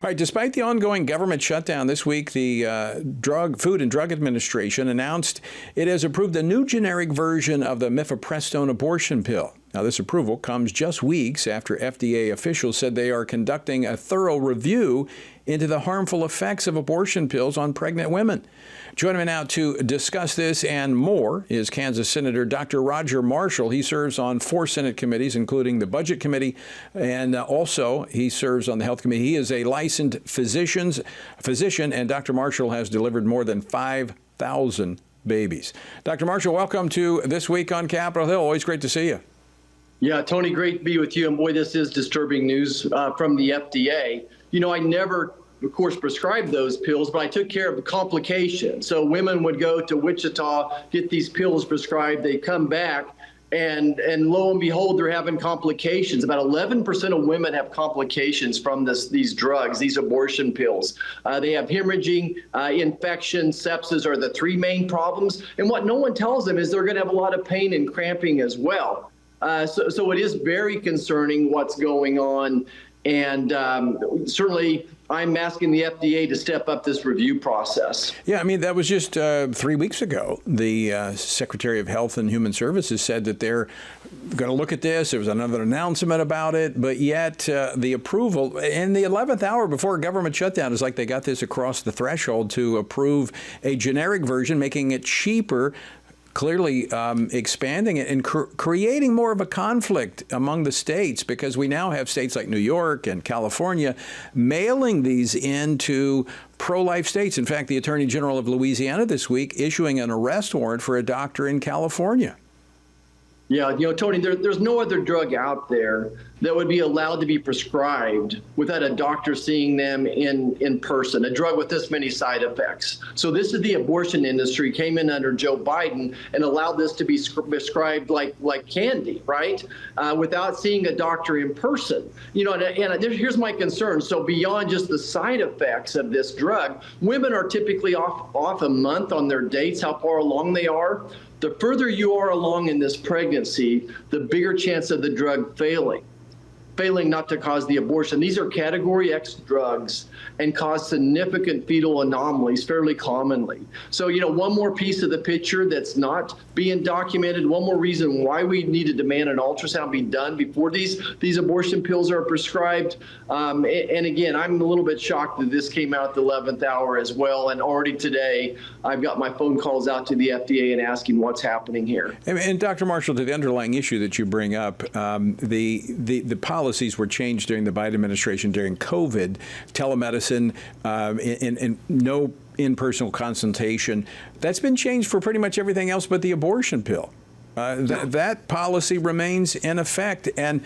All right, despite the ongoing government shutdown this week, the Food and Drug Administration announced it has approved a new generic version of the mifepristone abortion pill. Now, this approval comes just weeks after FDA officials said they are conducting a thorough review into the harmful effects of abortion pills on pregnant women. Joining me now to discuss this and more is Kansas Senator Dr. Roger Marshall. He serves on 4 Senate committees, including the Budget Committee, and also he serves on the Health Committee. He is a licensed physician, and Dr. Marshall has delivered more than 5,000 babies. Dr. Marshall, welcome to This Week on Capitol Hill. Always great to see you. Yeah, Tony, great to be with you. And boy, this is disturbing news from the FDA. You know, I never, of course, prescribed those pills, but I took care of the complications. So women would go to Wichita, get these pills prescribed, they come back, and lo and behold, they're having complications. About 11% of women have complications from these drugs, these abortion pills. They have hemorrhaging, infection, sepsis are the 3 main problems. And what no one tells them is they're going to have a lot of pain and cramping as well. So it is very concerning what's going on. And certainly I'm asking the FDA to step up this review process. Yeah, I mean, that was just 3 weeks ago. The Secretary of Health and Human Services said that they're going to look at this. There was another announcement about it, but yet the approval in the 11th hour before a government shutdown is like they got this across the threshold to approve a generic version, making it cheaper, clearly expanding it and creating more of a conflict among the states, because we now have states like New York and California mailing these into pro-life states. In fact, the Attorney General of Louisiana this week issuing an arrest warrant for a doctor in California. Yeah, you know, Tony, there's no other drug out there that would be allowed to be prescribed without a doctor seeing them in person, a drug with this many side effects. So this is the abortion industry came in under Joe Biden and allowed this to be prescribed like candy, right? Without seeing a doctor in person. You know, and here's my concern. So beyond just the side effects of this drug, women are typically off a month on their dates, how far along they are. The further you are along in this pregnancy, the bigger chance of the drug failing not to cause the abortion. These are Category X drugs and cause significant fetal anomalies fairly commonly. So, you know, one more piece of the picture that's not being documented, one more reason why we need to demand an ultrasound be done before these abortion pills are prescribed. And again, I'm a little bit shocked that this came out at the 11th hour as well. And already today, I've got my phone calls out to the FDA and asking what's happening here. And Dr. Marshall, to the underlying issue that you bring up, the policies were changed during the Biden administration during COVID, telemedicine, and no in-person consultation. That's been changed for pretty much everything else but the abortion pill. That policy remains in effect, and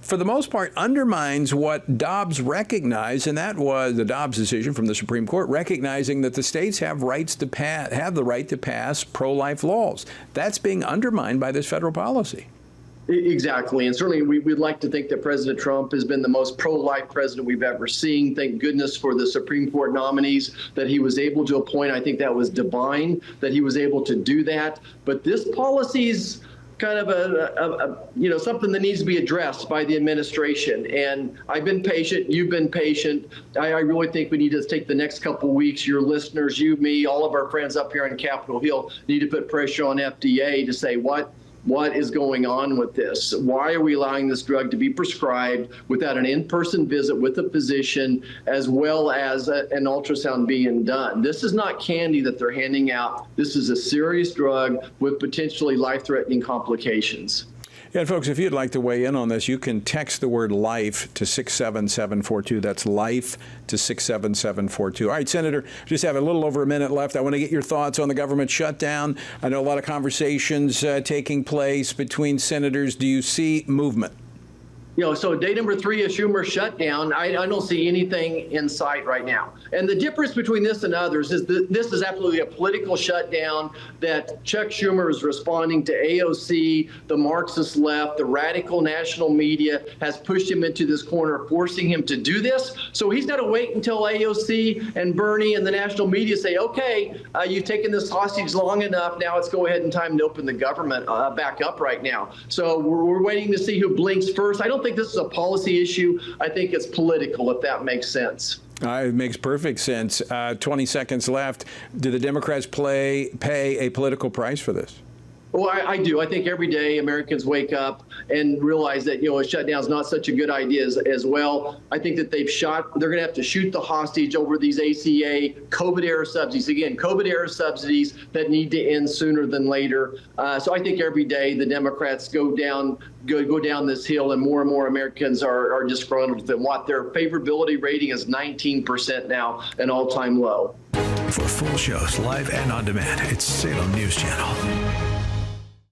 for the most part undermines what Dobbs recognized, and that was the Dobbs decision from the Supreme Court recognizing that the states have the right to pass pro-life laws. That's being undermined by this federal policy. Exactly. And certainly we'd like to think that President Trump has been the most pro-life president we've ever seen. Thank goodness for the Supreme Court nominees that he was able to appoint. I think that was divine that he was able to do that. But this policy is kind of something that needs to be addressed by the administration. And I've been patient. You've been patient. I really think we need to take the next couple of weeks. Your listeners, you, me, all of our friends up here on Capitol Hill need to put pressure on FDA to say what is going on with this? Why are we allowing this drug to be prescribed without an in-person visit with a physician, as well as an ultrasound being done? This is not candy that they're handing out. This is a serious drug with potentially life-threatening complications. Yeah, folks, if you'd like to weigh in on this, you can text the word LIFE to 67742. That's LIFE to 67742. All right, Senator, just have a little over a minute left. I want to get your thoughts on the government shutdown. I know a lot of conversations taking place between senators. Do you see movement? You know, so day number 3 of Schumer's shutdown, I don't see anything in sight right now. And the difference between this and others is that this is absolutely a political shutdown that Chuck Schumer is responding to AOC, the Marxist left, the radical national media has pushed him into this corner, forcing him to do this. So he's got to wait until AOC and Bernie and the national media say, okay, you've taken this hostage long enough. Now it's go ahead and time to open the government back up right now. So we're waiting to see who blinks first. I don't don't think this is a policy issue. I think it's political, if that makes sense. It makes perfect sense. 20 seconds left. Do the Democrats pay a political price for this? Well, I do. I think every day Americans wake up and realize that, a shutdown is not such a good idea as well. I think that they're going to have to shoot the hostage over these ACA COVID-era subsidies. Again, COVID-era subsidies that need to end sooner than later. So I think every day the Democrats go down this hill, and more Americans are disgruntled with them. Their favorability rating is 19% now, an all-time low. For full shows, live and on demand, it's Salem News Channel.